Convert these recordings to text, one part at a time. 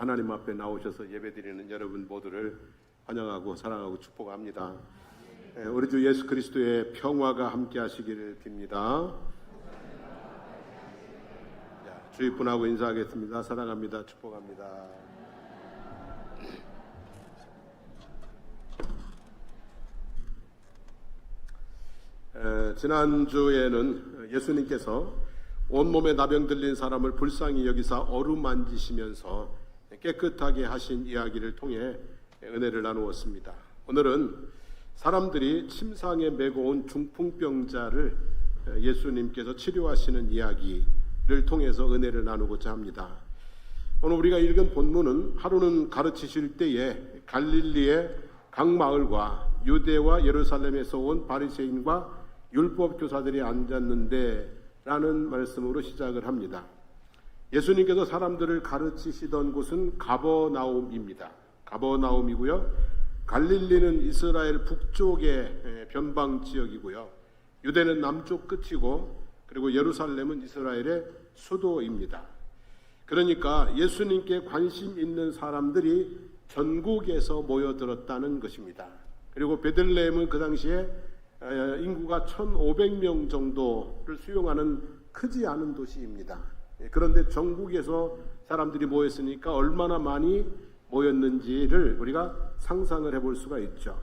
하나님 앞에 나오셔서 예배드리는 여러분 모두를 환영하고 사랑하고 축복합니다. 우리 주 예수 그리스도의 평화가 함께 하시기를 빕니다. 주의 분하고 인사하겠습니다. 사랑합니다. 축복합니다. 지난주에는 예수님께서 온몸에 나병 들린 사람을 불쌍히 여기사 어루만지시면서 깨끗하게 하신 이야기를 통해 은혜를 나누었습니다. 오늘은 사람들이 침상에 메고 온 중풍병자를 예수님께서 치료하시는 이야기를 통해서 은혜를 나누고자 합니다. 오늘 우리가 읽은 본문은 하루는 가르치실 때에 갈릴리의 각 마을과 유대와 예루살렘에서 온 바리새인과 율법 교사들이 앉았는데 라는 말씀으로 시작을 합니다. 예수님께서 사람들을 가르치시던 곳은 가버나움입니다. 가버나움이고요. 갈릴리는 이스라엘 북쪽의 변방 지역이고요. 유대는 남쪽 끝이고 그리고 예루살렘은 이스라엘의 수도입니다. 그러니까 예수님께 관심 있는 사람들이 전국에서 모여들었다는 것입니다. 그리고 베들레헴은 그 당시에 인구가 1,500명 정도를 수용하는 크지 않은 도시입니다. 그런데 전국에서 사람들이 모였으니까 얼마나 많이 모였는지를 우리가 상상을 해볼 수가 있죠.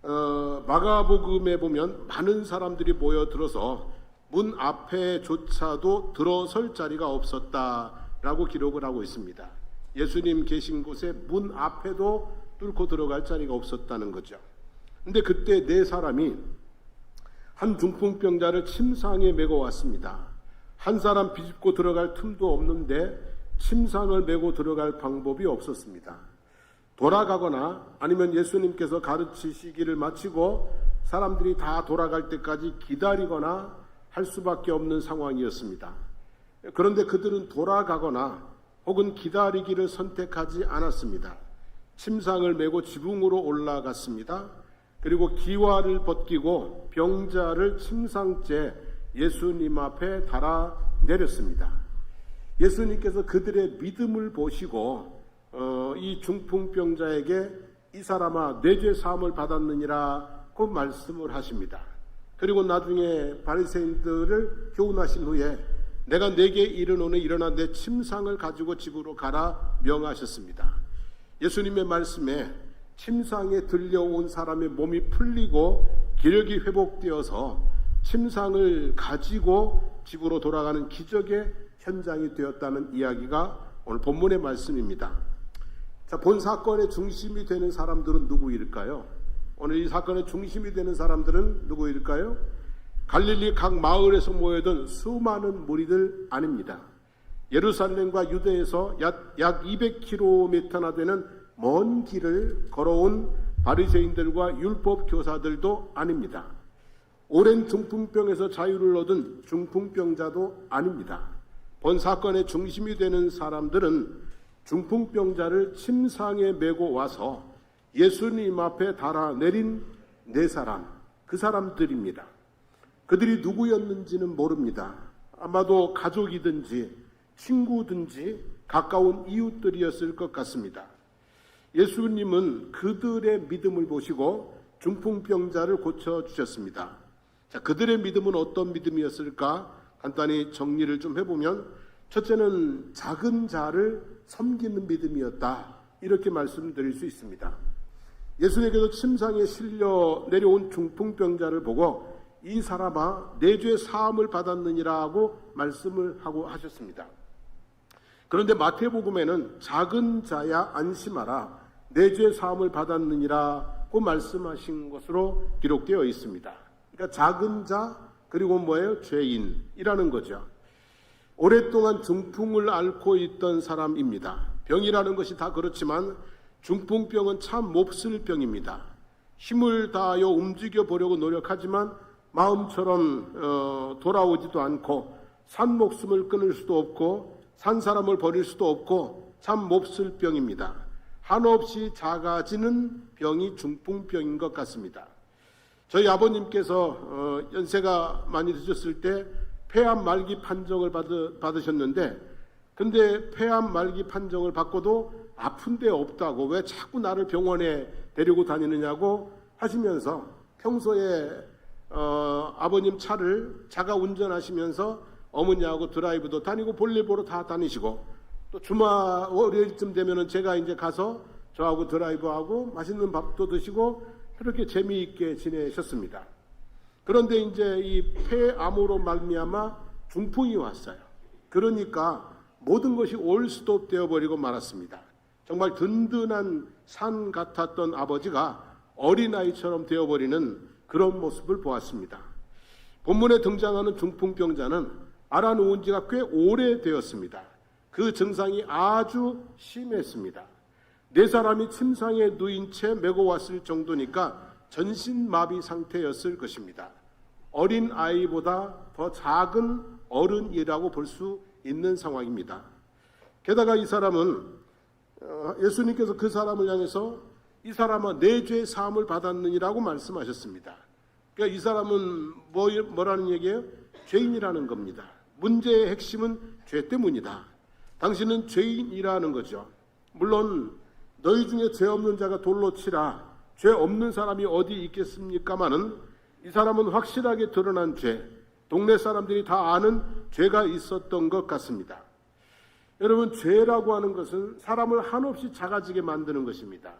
마가복음에 보면 많은 사람들이 모여들어서 문 앞에조차도 들어설 자리가 없었다라고 기록을 하고 있습니다. 예수님 계신 곳에 문 앞에도 뚫고 들어갈 자리가 없었다는 거죠. 근데 그때 네 사람이 한 중풍병자를 침상에 메고 왔습니다. 한 사람 비집고 들어갈 틈도 없는데 침상을 메고 들어갈 방법이 없었습니다. 돌아가거나 아니면 예수님께서 가르치시기를 마치고 사람들이 다 돌아갈 때까지 기다리거나 할 수밖에 없는 상황이었습니다. 그런데 그들은 돌아가거나 혹은 기다리기를 선택하지 않았습니다. 침상을 메고 지붕으로 올라갔습니다. 그리고 기와를 벗기고 병자를 침상째 예수님 앞에 달아 내렸습니다. 예수님께서 그들의 믿음을 보시고 이 중풍병자에게 이 사람아 내 죄 사함을 받았느니라고 말씀을 하십니다. 그리고 나중에 바리새인들을 교훈하신 후에 내가 내게 이르노니 일어나 내 침상을 가지고 집으로 가라 명하셨습니다. 예수님의 말씀에 침상에 들려온 사람의 몸이 풀리고 기력이 회복되어서 침상을 가지고 집으로 돌아가는 기적의 현장이 되었다는 이야기가 오늘 본문의 말씀입니다. 자, 본 사건의 중심이 되는 사람들은 누구일까요? 오늘 이 사건의 중심이 되는 사람들은 누구일까요? 갈릴리 각 마을에서 모여든 수많은 무리들 아닙니다. 예루살렘과 유대에서 약 200km나 되는 먼 길을 걸어온 바리새인들과 율법 교사들도 아닙니다. 오랜 중풍병에서 자유를 얻은 중풍병자도 아닙니다. 본 사건의 중심이 되는 사람들은 중풍병자를 침상에 메고 와서 예수님 앞에 달아내린 네 사람, 그 사람들입니다. 그들이 누구였는지는 모릅니다. 아마도 가족이든지 친구든지 가까운 이웃들이었을 것 같습니다. 예수님은 그들의 믿음을 보시고 중풍병자를 고쳐주셨습니다. 자, 그들의 믿음은 어떤 믿음이었을까? 간단히 정리를 좀 해보면 첫째는 작은 자를 섬기는 믿음이었다. 이렇게 말씀드릴 수 있습니다. 예수님께서 침상에 실려 내려온 중풍병자를 보고 이 사람아 내 죄 사함을 받았느니라고 말씀을 하고 하셨습니다. 그런데 마태복음에는 작은 자야 안심하라 내 죄 사함을 받았느니라고 말씀하신 것으로 기록되어 있습니다. 그러니까 작은 자 그리고 뭐예요? 죄인이라는 거죠. 오랫동안 중풍을 앓고 있던 사람입니다. 병이라는 것이 다 그렇지만 중풍병은 참 몹쓸 병입니다. 힘을 다하여 움직여 보려고 노력하지만 마음처럼 돌아오지도 않고 산 목숨을 끊을 수도 없고 산 사람을 버릴 수도 없고 참 몹쓸 병입니다. 한없이 작아지는 병이 중풍병인 것 같습니다. 저희 아버님께서 연세가 많이 드셨을 때 폐암 말기 판정을 받으셨는데 근데 폐암 말기 판정을 받고도 아픈 데 없다고 왜 자꾸 나를 병원에 데리고 다니느냐고 하시면서 평소에 아버님 차를 자가 운전하시면서 어머니하고 드라이브도 다니고 볼일 보러 다 다니시고 또 주말 월요일쯤 되면은 제가 이제 가서 저하고 드라이브하고 맛있는 밥도 드시고 그렇게 재미있게 지내셨습니다. 그런데 이제 이 폐암으로 말미암아 중풍이 왔어요. 그러니까 모든 것이 올스톱 되어버리고 말았습니다. 정말 든든한 산 같았던 아버지가 어린아이처럼 되어버리는 그런 모습을 보았습니다. 본문에 등장하는 중풍병자는 알아놓은 지가 꽤 오래되었습니다. 그 증상이 아주 심했습니다. 네 사람이 침상에 누인 채 메고 왔을 정도니까 전신마비 상태였을 것입니다. 어린 아이보다 더 작은 어른이라고 볼 수 있는 상황입니다. 게다가 이 사람은 예수님께서 그 사람을 향해서 이 사람은 내 죄 사함을 받았느니라고 말씀하셨습니다. 그러니까 이 사람은 뭐라는 얘기예요? 죄인이라는 겁니다. 문제의 핵심은 죄 때문이다. 당신은 죄인이라는 거죠. 물론 너희 중에 죄 없는 자가 돌로 치라. 죄 없는 사람이 어디 있겠습니까마는 이 사람은 확실하게 드러난 죄, 동네 사람들이 다 아는 죄가 있었던 것 같습니다. 여러분, 죄라고 하는 것은 사람을 한없이 작아지게 만드는 것입니다.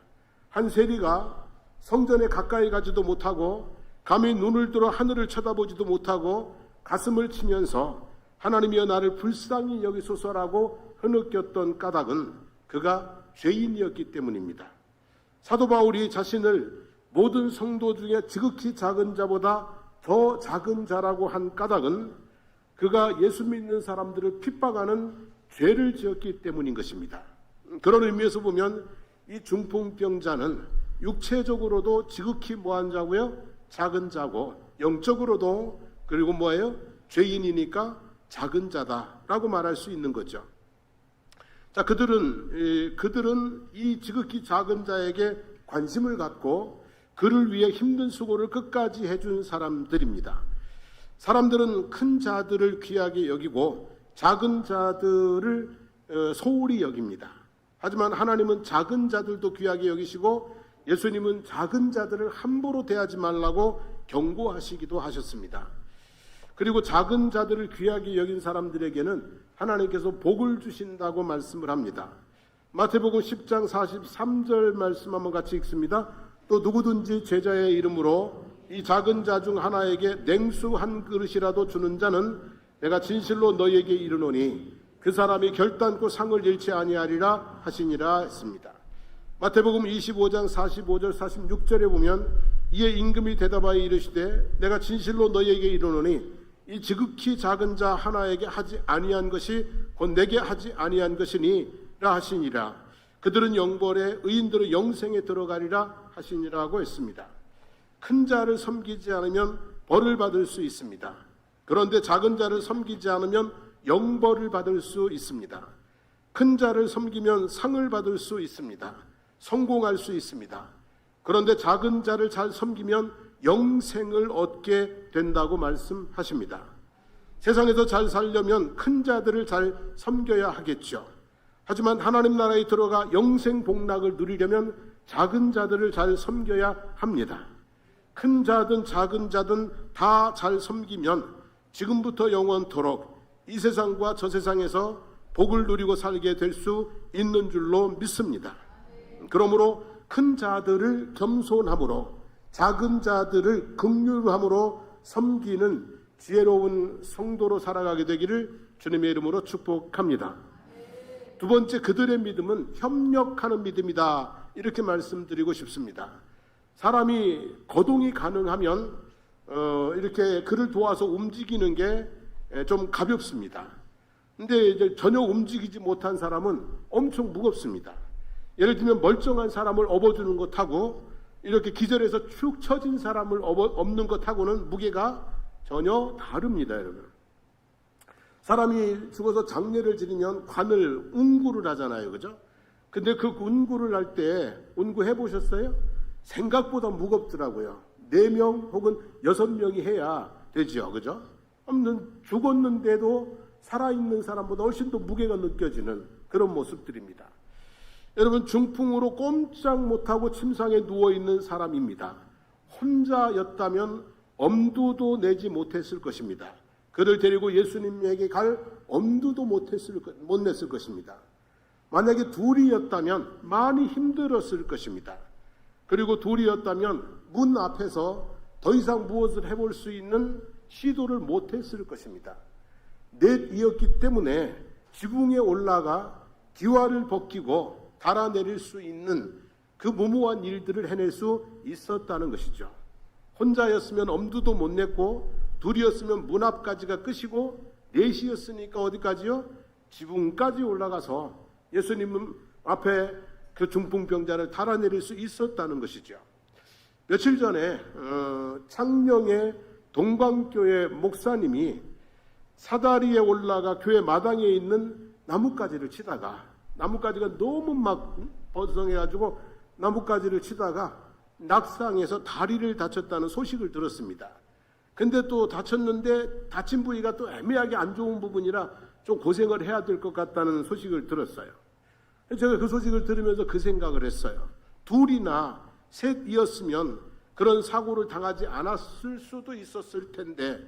한 세리가 성전에 가까이 가지도 못하고 감히 눈을 들어 하늘을 쳐다보지도 못하고 가슴을 치면서 하나님이여 나를 불쌍히 여기소서라고 흐느꼈던 까닭은 그가 죄인이었기 때문입니다. 사도 바울이 자신을 모든 성도 중에 지극히 작은 자보다 더 작은 자라고 한 까닭은 그가 예수 믿는 사람들을 핍박하는 죄를 지었기 때문인 것입니다. 그런 의미에서 보면 이 중풍병자는 육체적으로도 지극히 뭐한 자고요? 작은 자고 영적으로도 그리고 뭐예요? 죄인이니까 작은 자다라고 말할 수 있는 거죠. 자, 그들은 이 지극히 작은 자에게 관심을 갖고 그를 위해 힘든 수고를 끝까지 해준 사람들입니다. 사람들은 큰 자들을 귀하게 여기고 작은 자들을 소홀히 여깁니다. 하지만 하나님은 작은 자들도 귀하게 여기시고 예수님은 작은 자들을 함부로 대하지 말라고 경고하시기도 하셨습니다. 그리고 작은 자들을 귀하게 여긴 사람들에게는 하나님께서 복을 주신다고 말씀을 합니다. 마태복음 10장 43절 말씀 한번 같이 읽습니다. 또 누구든지 제자의 이름으로 이 작은 자 중 하나에게 냉수 한 그릇이라도 주는 자는 내가 진실로 너희에게 이르노니 그 사람이 결단코 상을 잃지 아니하리라 하시니라 했습니다. 마태복음 25장 45절 46절에 보면 이에 임금이 대답하여 이르시되 내가 진실로 너희에게 이르노니 이 지극히 작은 자 하나에게 하지 아니한 것이 곧 내게 하지 아니한 것이니라 하시니라. 그들은 영벌에 의인들은 영생에 들어가리라 하시니라고 했습니다. 큰 자를 섬기지 않으면 벌을 받을 수 있습니다. 그런데 작은 자를 섬기지 않으면 영벌을 받을 수 있습니다. 큰 자를 섬기면 상을 받을 수 있습니다. 성공할 수 있습니다. 그런데 작은 자를 잘 섬기면 영생을 얻게 된다고 말씀하십니다. 세상에서 잘 살려면 큰 자들을 잘 섬겨야 하겠죠. 하지만 하나님 나라에 들어가 영생 복락을 누리려면 작은 자들을 잘 섬겨야 합니다. 큰 자든 작은 자든 다 잘 섬기면 지금부터 영원토록 이 세상과 저 세상에서 복을 누리고 살게 될 수 있는 줄로 믿습니다. 그러므로 큰 자들을 겸손함으로 작은 자들을 긍휼함으로 섬기는 지혜로운 성도로 살아가게 되기를 주님의 이름으로 축복합니다. 두 번째, 그들의 믿음은 협력하는 믿음이다. 이렇게 말씀드리고 싶습니다. 사람이 거동이 가능하면 이렇게 그를 도와서 움직이는 게 좀 가볍습니다. 근데 이제 전혀 움직이지 못한 사람은 엄청 무겁습니다. 예를 들면 멀쩡한 사람을 업어주는 것하고 이렇게 기절해서 축 처진 사람을 업는 것하고는 무게가 전혀 다릅니다, 여러분. 사람이 죽어서 장례를 지르면 관을 운구를 하잖아요, 그죠? 근데 그 운구를 할 때 운구 해보셨어요? 생각보다 무겁더라고요. 4명 혹은 6명이 해야 되죠, 그죠? 죽었는데도 살아있는 사람보다 훨씬 더 무게가 느껴지는 그런 모습들입니다. 여러분, 중풍으로 꼼짝 못하고 침상에 누워있는 사람입니다. 혼자였다면 엄두도 내지 못했을 것입니다. 그를 데리고 예수님에게 갈 엄두도 못 냈을 것입니다. 만약에 둘이었다면 많이 힘들었을 것입니다. 그리고 둘이었다면 문 앞에서 더 이상 무엇을 해볼 수 있는 시도를 못했을 것입니다. 넷이었기 때문에 지붕에 올라가 기와를 벗기고 달아내릴 수 있는 그 무모한 일들을 해낼 수 있었다는 것이죠. 혼자였으면 엄두도 못 냈고, 둘이었으면 문 앞까지가 끝이고, 넷이었으니까 어디까지요? 지붕까지 올라가서 예수님 앞에 그 중풍병자를 달아내릴 수 있었다는 것이죠. 며칠 전에 창녕의 동광교회 목사님이 사다리에 올라가 교회 마당에 있는 나뭇가지를 치다가, 나뭇가지가 너무 막 번성해가지고 나뭇가지를 치다가 낙상해서 다리를 다쳤다는 소식을 들었습니다. 근데 또 다쳤는데 다친 부위가 또 애매하게 안 좋은 부분이라 좀 고생을 해야 될 것 같다는 소식을 들었어요. 제가 그 소식을 들으면서 그 생각을 했어요. 둘이나 셋이었으면 그런 사고를 당하지 않았을 수도 있었을 텐데,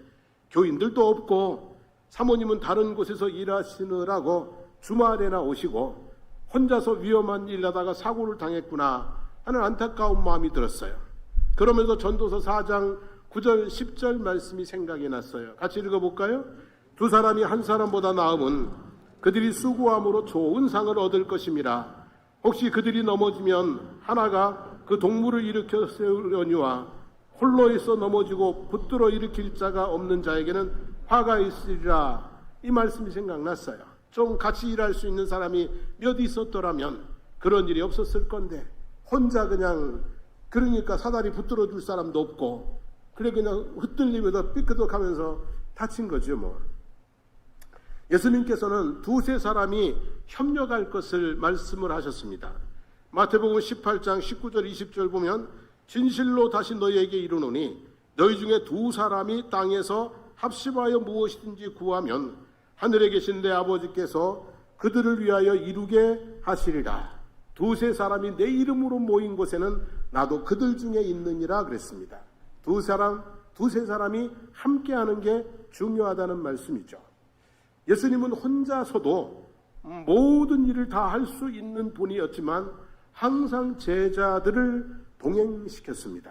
교인들도 없고 사모님은 다른 곳에서 일하시느라고 주말에나 오시고 혼자서 위험한 일 하다가 사고를 당했구나 하는 안타까운 마음이 들었어요. 그러면서 전도서 4장 9절 10절 말씀이 생각이 났어요. 같이 읽어볼까요? 두 사람이 한 사람보다 나음은 그들이 수고함으로 좋은 상을 얻을 것임이라. 혹시 그들이 넘어지면 하나가 그 동물을 일으켜 세우려니와 홀로에서 넘어지고 붙들어 일으킬 자가 없는 자에게는 화가 있으리라. 이 말씀이 생각났어요. 좀 같이 일할 수 있는 사람이 몇 있었더라면 그런 일이 없었을 건데, 혼자 그냥, 그러니까 사다리 붙들어 줄 사람도 없고, 그래 그냥 흩날리면서 삐끗하면서 다친 거죠 뭐. 예수님께서는 두세 사람이 협력할 것을 말씀을 하셨습니다. 마태복음 18장 19절 20절 보면, 진실로 다시 너희에게 이르노니 너희 중에 두 사람이 땅에서 합심하여 무엇이든지 구하면 하늘에 계신 내 아버지께서 그들을 위하여 이루게 하시리라. 두세 사람이 내 이름으로 모인 곳에는 나도 그들 중에 있느니라 그랬습니다. 두세 사람이 함께하는 게 중요하다는 말씀이죠. 예수님은 혼자서도 모든 일을 다 할 수 있는 분이었지만 항상 제자들을 동행시켰습니다.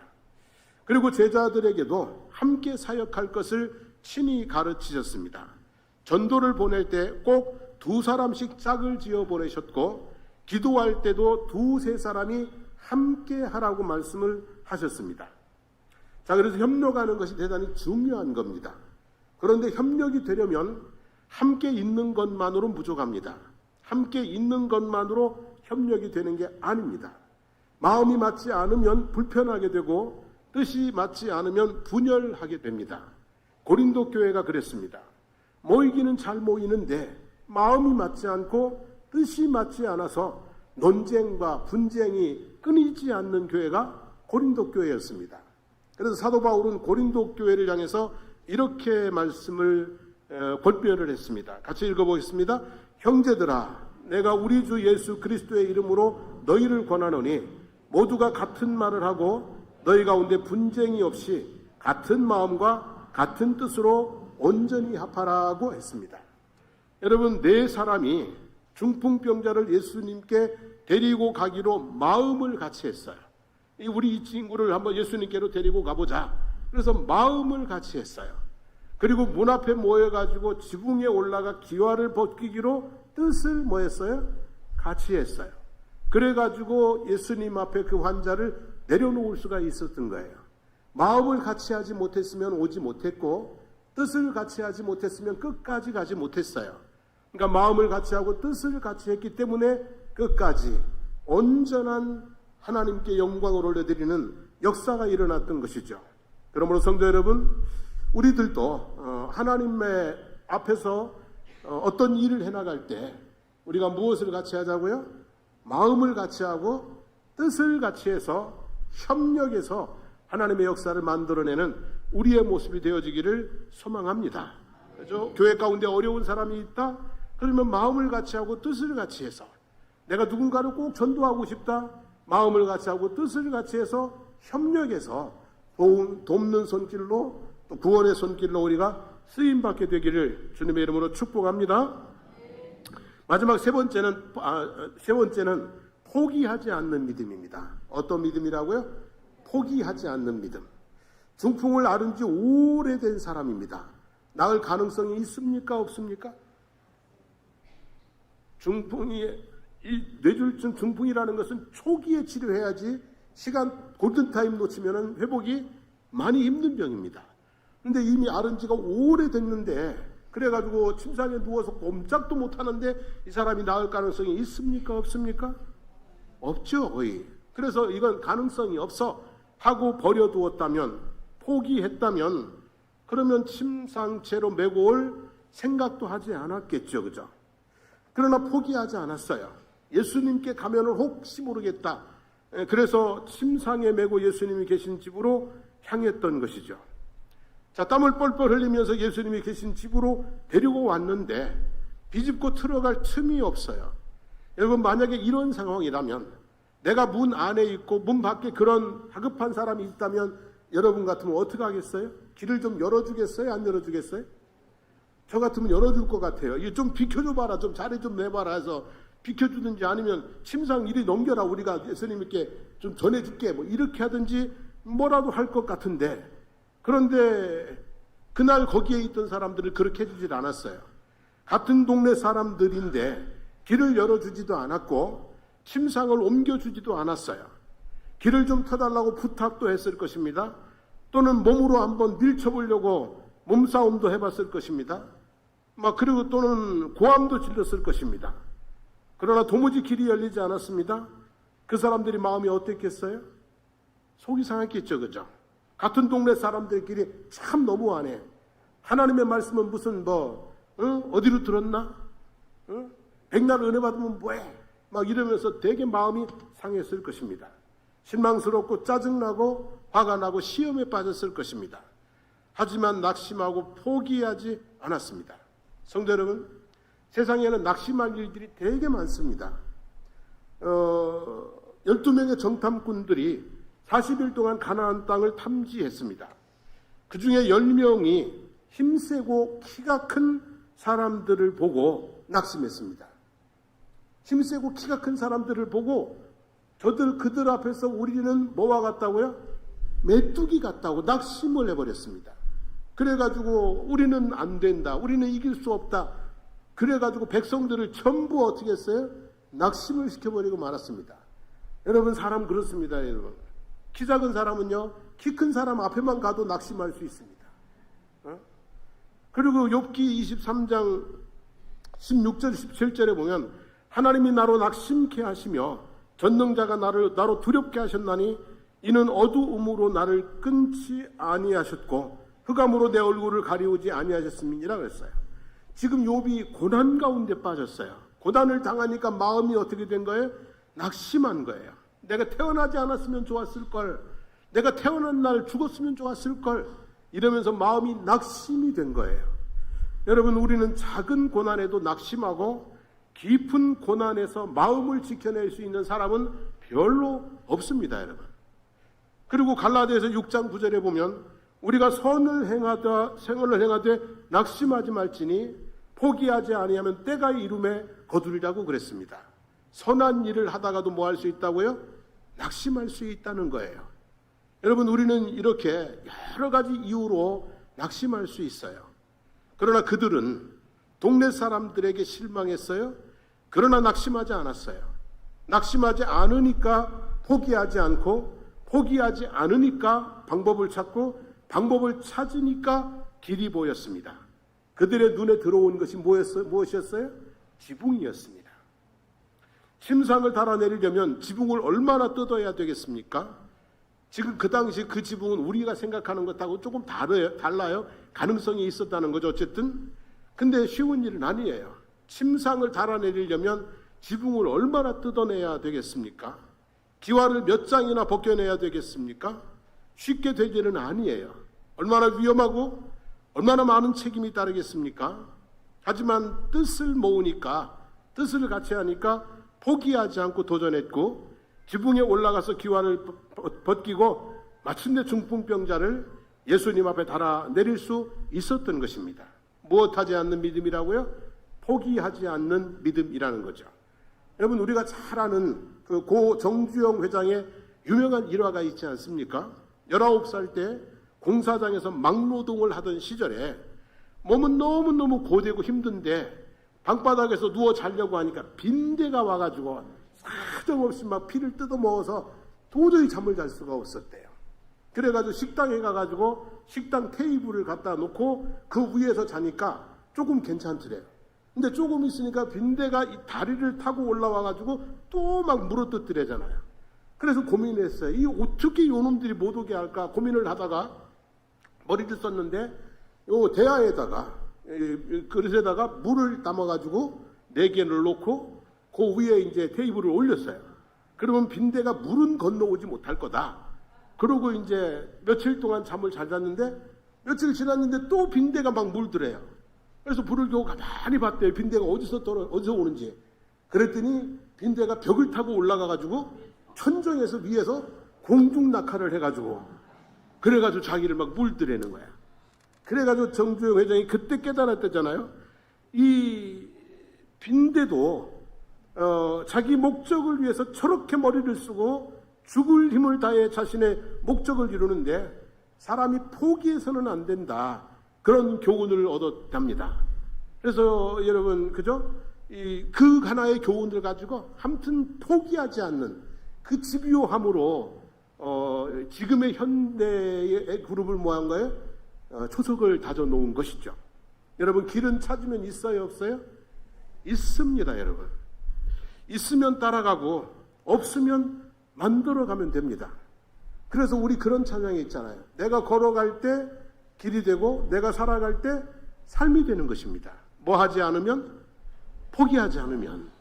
그리고 제자들에게도 함께 사역할 것을 친히 가르치셨습니다. 전도를 보낼 때 꼭 두 사람씩 짝을 지어 보내셨고, 기도할 때도 두세 사람이 함께 하라고 말씀을 하셨습니다. 자, 그래서 협력하는 것이 대단히 중요한 겁니다. 그런데 협력이 되려면 함께 있는 것만으로 부족합니다. 함께 있는 것만으로 협력이 되는 게 아닙니다. 마음이 맞지 않으면 불편하게 되고 뜻이 맞지 않으면 분열하게 됩니다. 고린도 교회가 그랬습니다. 모이기는 잘 모이는데 마음이 맞지 않고 뜻이 맞지 않아서 논쟁과 분쟁이 끊이지 않는 교회가 고린도 교회였습니다. 그래서 사도 바울은 고린도 교회를 향해서 이렇게 말씀을 권면을 했습니다. 같이 읽어보겠습니다. 형제들아, 내가 우리 주 예수 그리스도의 이름으로 너희를 권하노니 모두가 같은 말을 하고 너희 가운데 분쟁이 없이 같은 마음과 같은 뜻으로 온전히 합하라고 했습니다. 여러분, 네 사람이 중풍병자를 예수님께 데리고 가기로 마음을 같이 했어요. 우리 이 친구를 한번 예수님께로 데리고 가보자. 그래서 마음을 같이 했어요. 그리고 문 앞에 모여가지고 지붕에 올라가 기와를 벗기기로 뜻을 뭐 했어요? 같이 했어요. 그래가지고 예수님 앞에 그 환자를 내려놓을 수가 있었던 거예요. 마음을 같이 하지 못했으면 오지 못했고, 뜻을 같이 하지 못했으면 끝까지 가지 못했어요. 그러니까 마음을 같이 하고 뜻을 같이 했기 때문에 끝까지 온전한 하나님께 영광을 올려드리는 역사가 일어났던 것이죠. 그러므로 성도 여러분, 우리들도 하나님의 앞에서 어떤 일을 해나갈 때 우리가 무엇을 같이 하자고요? 마음을 같이 하고 뜻을 같이 해서 협력해서 하나님의 역사를 만들어내는 우리의 모습이 되어지기를 소망합니다. 그죠? 교회 가운데 어려운 사람이 있다? 그러면 마음을 같이 하고 뜻을 같이 해서 내가 누군가를 꼭 전도하고 싶다? 마음을 같이 하고 뜻을 같이 해서 협력해서 돕는 손길로 또 구원의 손길로 우리가 쓰임받게 되기를 주님의 이름으로 축복합니다. 마지막 세 번째는 포기하지 않는 믿음입니다. 어떤 믿음이라고요? 포기하지 않는 믿음. 중풍을 앓은 지 오래된 사람입니다. 나을 가능성이 있습니까? 없습니까? 뇌졸중 중풍이라는 것은 초기에 치료해야지 시간 골든타임 놓치면 회복이 많이 힘든 병입니다. 근데 이미 앓은 지가 오래됐는데 그래가지고 침상에 누워서 꼼짝도 못하는데 이 사람이 나을 가능성이 있습니까? 없습니까? 없죠, 거의. 그래서 이건 가능성이 없어 하고 버려두었다면, 포기했다면, 그러면 침상채로 메고 올 생각도 하지 않았겠죠, 그죠? 그러나 포기하지 않았어요. 예수님께 가면은 혹시 모르겠다. 그래서 침상에 메고 예수님이 계신 집으로 향했던 것이죠. 자, 땀을 뻘뻘 흘리면서 예수님이 계신 집으로 데리고 왔는데 비집고 들어갈 틈이 없어요. 여러분, 만약에 이런 상황이라면 내가 문 안에 있고 문 밖에 그런 다급한 사람이 있다면 여러분 같으면 어떻게 하겠어요? 길을 좀 열어주겠어요? 안 열어주겠어요? 저 같으면 열어줄 것 같아요. 이거 좀 비켜줘봐라, 좀 자리 좀 내봐라 해서 비켜주든지 아니면 침상 이리 넘겨라, 우리가 예수님께 좀 전해줄게, 뭐 이렇게 하든지 뭐라도 할 것 같은데, 그런데 그날 거기에 있던 사람들을 그렇게 해주질 않았어요. 같은 동네 사람들인데 길을 열어주지도 않았고 침상을 옮겨주지도 않았어요. 길을 좀 터달라고 부탁도 했을 것입니다. 또는 몸으로 한번 밀쳐보려고 몸싸움도 해봤을 것입니다. 그리고 또는 고함도 질렀을 것입니다. 그러나 도무지 길이 열리지 않았습니다. 그 사람들이 마음이 어땠겠어요? 속이 상했겠죠, 그죠? 같은 동네 사람들끼리 참 너무하네. 하나님의 말씀은 무슨 어디로 들었나? 백날 은혜 받으면 뭐해? 이러면서 되게 마음이 상했을 것입니다. 실망스럽고 짜증나고 화가 나고 시험에 빠졌을 것입니다. 하지만 낙심하고 포기하지 않았습니다. 성도 여러분, 세상에는 낙심할 일들이 되게 많습니다. 12명의 정탐꾼들이 40일 동안 가나안 땅을 탐지했습니다. 그 중에 10명이 힘세고 키가 큰 사람들을 보고 낙심했습니다. 힘세고 키가 큰 사람들을 보고 그들 앞에서 우리는 뭐와 같다고요? 메뚜기 같다고 낙심을 해버렸습니다. 그래가지고 우리는 안 된다, 우리는 이길 수 없다, 그래가지고 백성들을 전부 어떻게 했어요? 낙심을 시켜버리고 말았습니다. 여러분, 사람 그렇습니다. 여러분, 키 작은 사람은요, 키 큰 사람 앞에만 가도 낙심할 수 있습니다. 그리고 욥기 23장 16절 17절에 보면 하나님이 나로 낙심케 하시며 전능자가 나로 두렵게 하셨나니 이는 어두움으로 나를 끊지 아니하셨고 흑암으로 내 얼굴을 가리우지 아니하셨음이니라 그랬어요. 지금 욥이 고난 가운데 빠졌어요. 고난을 당하니까 마음이 어떻게 된 거예요? 낙심한 거예요. 내가 태어나지 않았으면 좋았을 걸, 내가 태어난 날 죽었으면 좋았을 걸, 이러면서 마음이 낙심이 된 거예요. 여러분, 우리는 작은 고난에도 낙심하고 깊은 고난에서 마음을 지켜낼 수 있는 사람은 별로 없습니다, 여러분. 그리고 갈라디아서 6장 9절에 보면 우리가 선을 행하되 낙심하지 말지니 포기하지 아니하면 때가 이름에 거두리라고 그랬습니다. 선한 일을 하다가도 뭐 할 수 있다고요? 낙심할 수 있다는 거예요. 여러분, 우리는 이렇게 여러 가지 이유로 낙심할 수 있어요. 그러나 그들은 동네 사람들에게 실망했어요. 그러나 낙심하지 않았어요. 낙심하지 않으니까 포기하지 않고, 포기하지 않으니까 방법을 찾고, 방법을 찾으니까 길이 보였습니다. 그들의 눈에 들어온 것이 무엇이었어요? 지붕이었습니다. 침상을 달아내리려면 지붕을 얼마나 뜯어야 되겠습니까? 지금 그 당시 그 지붕은 우리가 생각하는 것하고 조금 달라요. 가능성이 있었다는 거죠, 어쨌든. 근데 쉬운 일은 아니에요. 침상을 달아내리려면 지붕을 얼마나 뜯어내야 되겠습니까? 기와를 몇 장이나 벗겨내야 되겠습니까? 쉽게 될 일은 아니에요. 얼마나 위험하고 얼마나 많은 책임이 따르겠습니까? 하지만 뜻을 모으니까, 뜻을 같이 하니까 포기하지 않고 도전했고, 지붕에 올라가서 기와를 벗기고 마침내 중풍병자를 예수님 앞에 달아 내릴 수 있었던 것입니다. 무엇하지 않는 믿음이라고요? 포기하지 않는 믿음이라는 거죠. 여러분, 우리가 잘 아는 그 고 정주영 회장의 유명한 일화가 있지 않습니까? 19살 때 공사장에서 막노동을 하던 시절에 몸은 너무너무 고되고 힘든데 방바닥에서 누워 자려고 하니까 빈대가 와가지고 사정없이 막 피를 뜯어먹어서 도저히 잠을 잘 수가 없었대요. 그래가지고 식당에 가가지고 식당 테이블을 갖다 놓고 그 위에서 자니까 조금 괜찮더래요. 근데 조금 있으니까 빈대가 이 다리를 타고 올라와가지고 또 막 물어뜯더래잖아요. 그래서 고민했어요. 이 어떻게 요놈들이 못 오게 할까 고민을 하다가 머리를 썼는데 요 대야에다가 그릇에다가 물을 담아가지고 4개를 놓고 그 위에 이제 테이블을 올렸어요. 그러면 빈대가 물은 건너오지 못할 거다. 그러고 이제 며칠 동안 잠을 잘 잤는데 며칠 지났는데 또 빈대가 막 물더래요. 그래서 불을 겨우 가만히 봤대요. 빈대가 어디서 오는지. 그랬더니 빈대가 벽을 타고 올라가가지고 천정에서 위에서 공중 낙하를 해가지고 그래가지고 자기를 막 물더라는 거야. 그래가지고 정주영 회장이 그때 깨달았다잖아요. 이 빈대도 자기 목적을 위해서 저렇게 머리를 쓰고 죽을 힘을 다해 자신의 목적을 이루는데 사람이 포기해서는 안 된다. 그런 교훈을 얻었답니다. 그래서 여러분, 그죠? 그 하나의 교훈을 가지고 아무튼 포기하지 않는 그 집요함으로 지금의 현대의 그룹을 모은 거예요. 초석을 다져 놓은 것이죠. 여러분, 길은 찾으면 있어요, 없어요? 있습니다, 여러분. 있으면 따라가고 없으면 만들어가면 됩니다. 그래서 우리 그런 찬양이 있잖아요. 내가 걸어갈 때 길이 되고 내가 살아갈 때 삶이 되는 것입니다. 뭐 하지 않으면? 포기하지 않으면.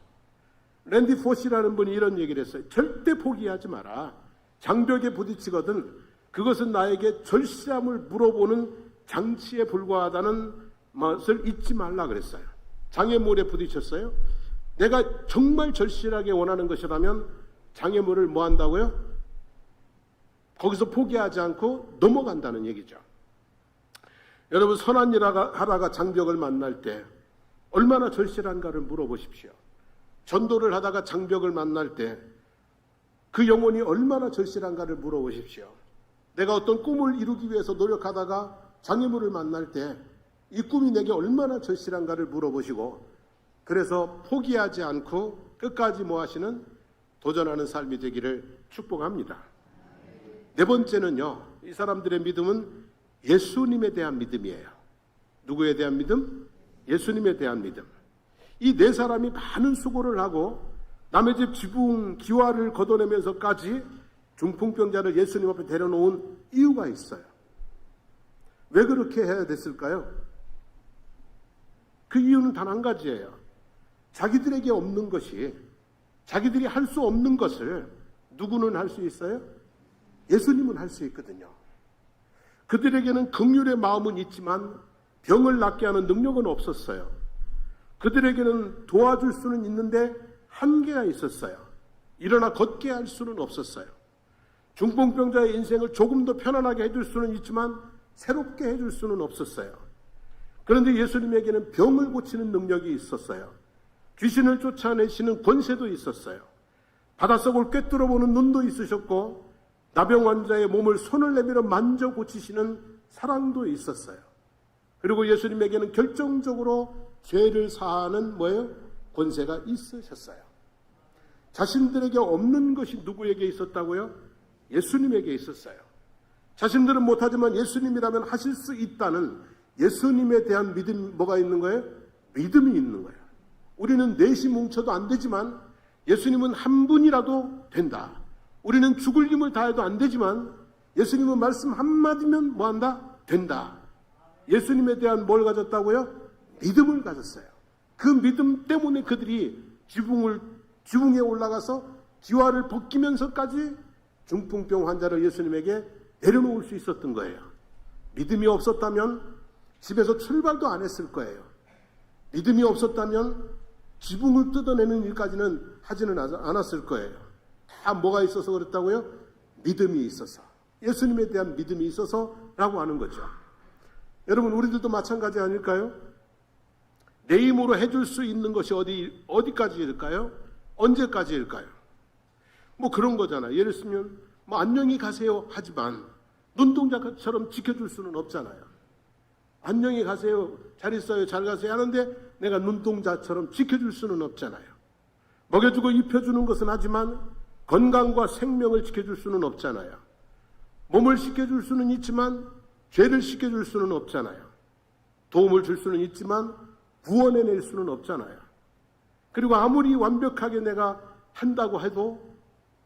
랜디 포시라는 분이 이런 얘기를 했어요. 절대 포기하지 마라. 장벽에 부딪히거든 그것은 나에게 절실함을 물어보는 장치에 불과하다는 것을 잊지 말라 그랬어요. 장애물에 부딪혔어요. 내가 정말 절실하게 원하는 것이라면 장애물을 뭐 한다고요? 거기서 포기하지 않고 넘어간다는 얘기죠. 여러분, 선한 일 하다가 장벽을 만날 때 얼마나 절실한가를 물어보십시오. 전도를 하다가 장벽을 만날 때 그 영혼이 얼마나 절실한가를 물어보십시오. 내가 어떤 꿈을 이루기 위해서 노력하다가 장애물을 만날 때 이 꿈이 내게 얼마나 절실한가를 물어보시고 그래서 포기하지 않고 끝까지 뭐 하시는 도전하는 삶이 되기를 축복합니다. 네 번째는요, 이 사람들의 믿음은 예수님에 대한 믿음이에요. 누구에 대한 믿음? 예수님에 대한 믿음. 이 네 사람이 많은 수고를 하고 남의 집 지붕 기와를 걷어내면서까지 중풍병자를 예수님 앞에 데려놓은 이유가 있어요. 왜 그렇게 해야 됐을까요? 그 이유는 단 한 가지예요. 자기들에게 없는 것이, 자기들이 할 수 없는 것을 누구는 할 수 있어요? 예수님은 할 수 있거든요. 그들에게는 긍휼의 마음은 있지만 병을 낫게 하는 능력은 없었어요. 그들에게는 도와줄 수는 있는데 한계가 있었어요. 일어나 걷게 할 수는 없었어요. 중풍병자의 인생을 조금 더 편안하게 해줄 수는 있지만 새롭게 해줄 수는 없었어요. 그런데 예수님에게는 병을 고치는 능력이 있었어요. 귀신을 쫓아내시는 권세도 있었어요. 바닷속을 꿰뚫어보는 눈도 있으셨고 나병 환자의 몸을 손을 내밀어 만져 고치시는 사랑도 있었어요. 그리고 예수님에게는 결정적으로 죄를 사하는 뭐예요? 권세가 있으셨어요. 자신들에게 없는 것이 누구에게 있었다고요? 예수님에게 있었어요. 자신들은 못하지만 예수님이라면 하실 수 있다는 예수님에 대한 믿음, 뭐가 있는 거예요? 믿음이 있는 거예요. 우리는 넷이 뭉쳐도 안 되지만 예수님은 한 분이라도 된다. 우리는 죽을 힘을 다해도 안 되지만 예수님은 말씀 한마디면 뭐한다? 된다. 예수님에 대한 뭘 가졌다고요? 믿음을 가졌어요. 그 믿음 때문에 그들이 지붕에 올라가서 기와를 벗기면서까지 중풍병 환자를 예수님에게 내려놓을 수 있었던 거예요. 믿음이 없었다면 집에서 출발도 안 했을 거예요. 믿음이 없었다면 지붕을 뜯어내는 일까지는 하지는 않았을 거예요. 다 뭐가 있어서 그렇다고요? 믿음이 있어서. 예수님에 대한 믿음이 있어서라고 하는 거죠. 여러분, 우리들도 마찬가지 아닐까요? 내 힘으로 해줄 수 있는 것이 어디까지일까요? 언제까지일까요? 뭐 그런 거잖아요. 예를 들면 뭐 안녕히 가세요 하지만 눈동자처럼 지켜줄 수는 없잖아요. 안녕히 가세요, 잘 있어요, 잘 가세요 하는데 내가 눈동자처럼 지켜줄 수는 없잖아요. 먹여주고 입혀주는 것은 하지만 건강과 생명을 지켜줄 수는 없잖아요. 몸을 씻겨줄 수는 있지만 죄를 씻겨줄 수는 없잖아요. 도움을 줄 수는 있지만 구원해낼 수는 없잖아요. 그리고 아무리 완벽하게 내가 한다고 해도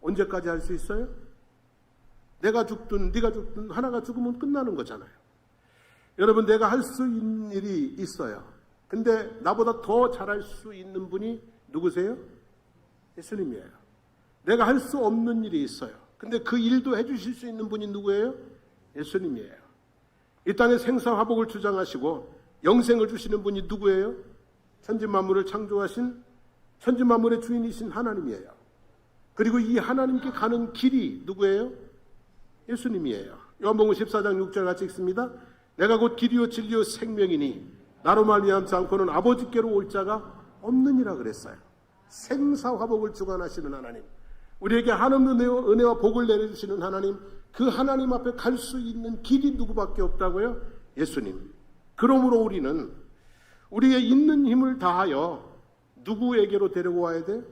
언제까지 할 수 있어요? 내가 죽든 네가 죽든 하나가 죽으면 끝나는 거잖아요. 여러분, 내가 할 수 있는 일이 있어요. 근데 나보다 더 잘할 수 있는 분이 누구세요? 예수님이에요. 내가 할 수 없는 일이 있어요. 근데 그 일도 해주실 수 있는 분이 누구예요? 예수님이에요. 이 땅에 생사화복을 주장하시고 영생을 주시는 분이 누구예요? 천지만물을 창조하신 천지만물의 주인이신 하나님이에요. 그리고 이 하나님께 가는 길이 누구예요? 예수님이에요. 요한복음 14장 6절 같이 읽습니다. 내가 곧 길이요 진리요 생명이니 나로 말미암지 않고는 아버지께로 올 자가 없느니라 그랬어요. 생사화복을 주관하시는 하나님, 우리에게 하나님의 은혜와 복을 내려주시는 하나님, 그 하나님 앞에 갈 수 있는 길이 누구밖에 없다고요? 예수님. 그러므로 우리는 우리의 있는 힘을 다하여 누구에게로 데리고 와야 돼?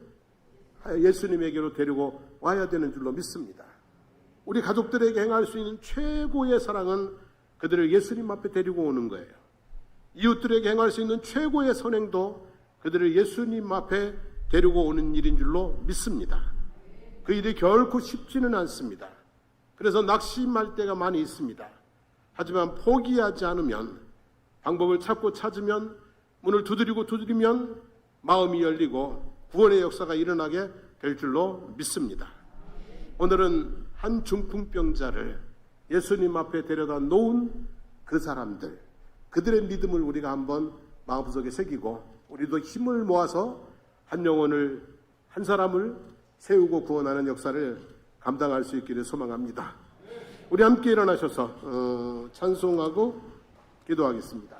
예수님에게로 데리고 와야 되는 줄로 믿습니다. 우리 가족들에게 행할 수 있는 최고의 사랑은 그들을 예수님 앞에 데리고 오는 거예요. 이웃들에게 행할 수 있는 최고의 선행도 그들을 예수님 앞에 데리고 오는 일인 줄로 믿습니다. 그 일이 결코 쉽지는 않습니다. 그래서 낙심할 때가 많이 있습니다. 하지만 포기하지 않으면, 방법을 찾고 찾으면, 문을 두드리면 마음이 열리고 구원의 역사가 일어나게 될 줄로 믿습니다. 오늘은 한 중풍병자를 예수님 앞에 데려다 놓은 그 사람들, 그들의 믿음을 우리가 한번 마음속에 새기고 우리도 힘을 모아서 한 영혼을, 한 사람을 세우고 구원하는 역사를 감당할 수 있기를 소망합니다. 우리 함께 일어나셔서 찬송하고 기도하겠습니다.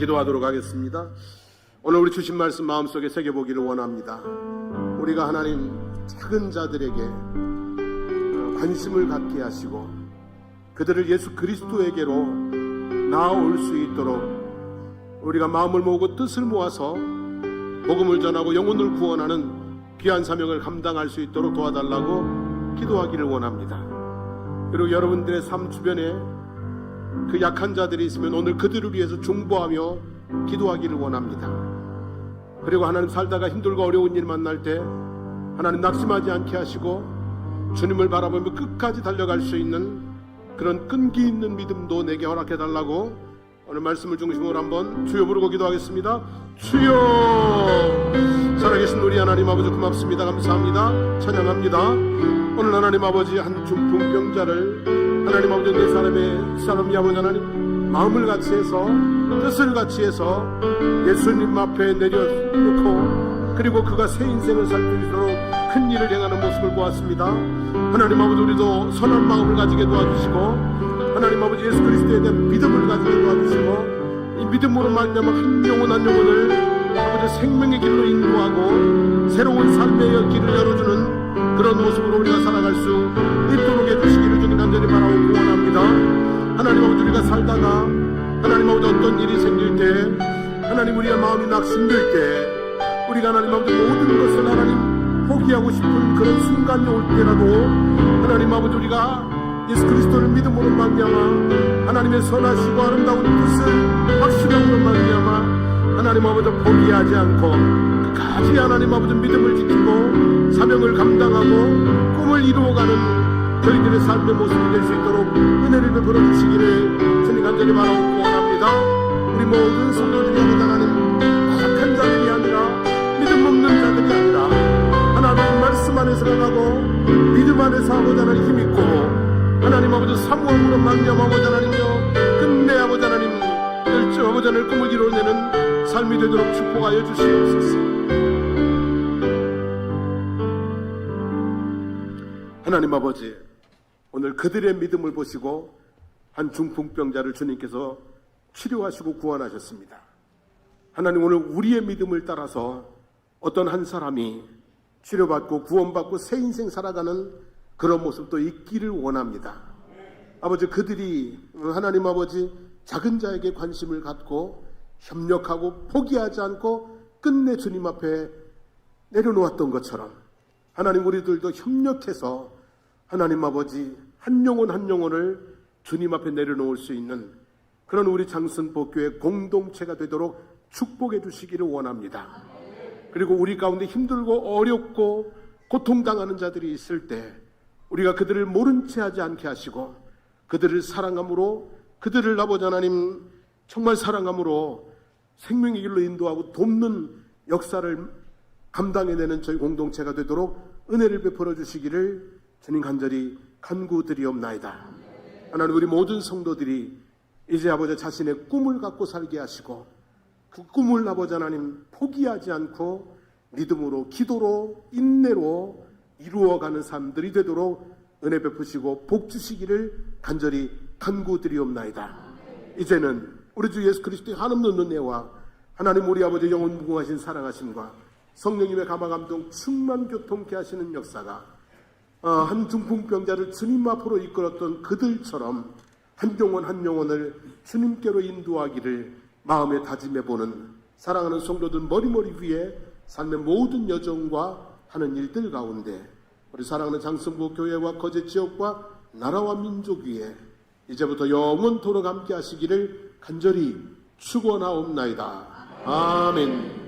기도하도록 하겠습니다. 오늘 우리 주신 말씀 마음속에 새겨보기를 원합니다. 우리가 하나님 작은 자들에게 관심을 갖게 하시고 그들을 예수 그리스도에게로 나아올 수 있도록 우리가 마음을 모으고 뜻을 모아서 복음을 전하고 영혼을 구원하는 귀한 사명을 감당할 수 있도록 도와달라고 기도하기를 원합니다. 그리고 여러분들의 삶 주변에 그 약한 자들이 있으면 오늘 그들을 위해서 중보하며 기도하기를 원합니다. 그리고 하나님 살다가 힘들고 어려운 일 만날 때 하나님 낙심하지 않게 하시고 주님을 바라보며 끝까지 달려갈 수 있는 그런 끈기 있는 믿음도 내게 허락해달라고 오늘 말씀을 중심으로 한번 주여 부르고 기도하겠습니다. 주여! 살아계신 우리 하나님 아버지 고맙습니다. 감사합니다. 찬양합니다. 오늘 하나님 아버지 한 중풍병자를 하나님 아버지 내 사람이 아버지 하나님 마음을 같이 해서 뜻을 같이 해서 예수님 앞에 내려놓고 그리고 그가 새 인생을 살 수 있도록 큰 일을 행하는 모습을 보았습니다. 하나님 아버지 우리도 선한 마음을 가지게 도와주시고 하나님 아버지 예수 그리스도에 대한 믿음을 가지게 도와주시고 이 믿음으로 말미암아 한 영혼 한 영혼을 아버지 생명의 길로 인도하고 새로운 삶의 길을 열어주는 그런 모습으로 우리가 살아갈 수 있도록 해주시기를 주님 간절히 바라고 구원합니다. 하나님 아버지 우리가 살다가 하나님 아버지 어떤 일이 생길 때 하나님 우리의 마음이 낙심될 때 우리가 하나님 아버지 모든 것을 하나님 포기하고 싶은 그런 순간이 올 때라도 하나님 아버지 우리가 예수 그리스도를 믿음으로 말미암아 하나님의 선하시고 아름다운 뜻을 확신함으로 말미암아 하나님 아버지 포기하지 않고 끝까지 하나님 아버지 믿음을 지키고 사명을 감당하고 꿈을 이루어가는 저희들의 삶의 모습이 될 수 있도록 은혜를 베풀어 주시기를 주님 간절히 바라고 구원합니다. 우리 모든 성도들이 하나님 악한 자들이 아니라 믿음 없는 자들이 아니라 하나님 말씀 안에서 나가고 믿음 안에서 아버지 하나님 힘있고 하나님 아버지 사모함으로 말미암아 아버지 하나님여 끝내 아버지 하나님 열정 아버지 하나님 꿈을 이루어내는 삶이 되도록 축복하여 주시옵소서. 하나님 아버지 오늘 그들의 믿음을 보시고 한 중풍병자를 주님께서 치료하시고 구원하셨습니다. 하나님 오늘 우리의 믿음을 따라서 어떤 한 사람이 치료받고 구원받고 새 인생 살아가는 그런 모습도 있기를 원합니다. 아버지 그들이 하나님 아버지 작은 자에게 관심을 갖고 협력하고 포기하지 않고 끝내 주님 앞에 내려놓았던 것처럼 하나님 우리들도 협력해서 하나님 아버지 한 영혼 한 영혼을 주님 앞에 내려놓을 수 있는 그런 우리 장승복교의 공동체가 되도록 축복해 주시기를 원합니다. 그리고 우리 가운데 힘들고 어렵고 고통당하는 자들이 있을 때 우리가 그들을 모른 채 하지 않게 하시고 그들을 사랑함으로 그들을 아버지 하나님 정말 사랑함으로 생명의 길로 인도하고 돕는 역사를 감당해내는 저희 공동체가 되도록 은혜를 베풀어 주시기를 주님 간절히 간구드리옵나이다. 하나님 우리 모든 성도들이 이제 아버지 자신의 꿈을 갖고 살게 하시고 그 꿈을 아버지 하나님 포기하지 않고 믿음으로 기도로 인내로 이루어가는 삶들이 되도록 은혜 베푸시고 복 주시기를 간절히 간구드리옵나이다. 이제는 우리 주 예수 그리스도의 한없는 은혜와 하나님 우리 아버지 영원 무궁하신 사랑하심과 성령님의 감화감동 충만 교통케 하시는 역사가 한 중풍병자를 주님 앞으로 이끌었던 그들처럼 한 영혼 한 영혼을 주님께로 인도하기를 마음에 다짐해보는 사랑하는 성도들 머리머리 위에 삶의 모든 여정과 하는 일들 가운데 우리 사랑하는 장승부 교회와 거제 지역과 나라와 민족 위에 이제부터 영원토록 함께 하시기를 간절히 축원하옵나이다. 아멘.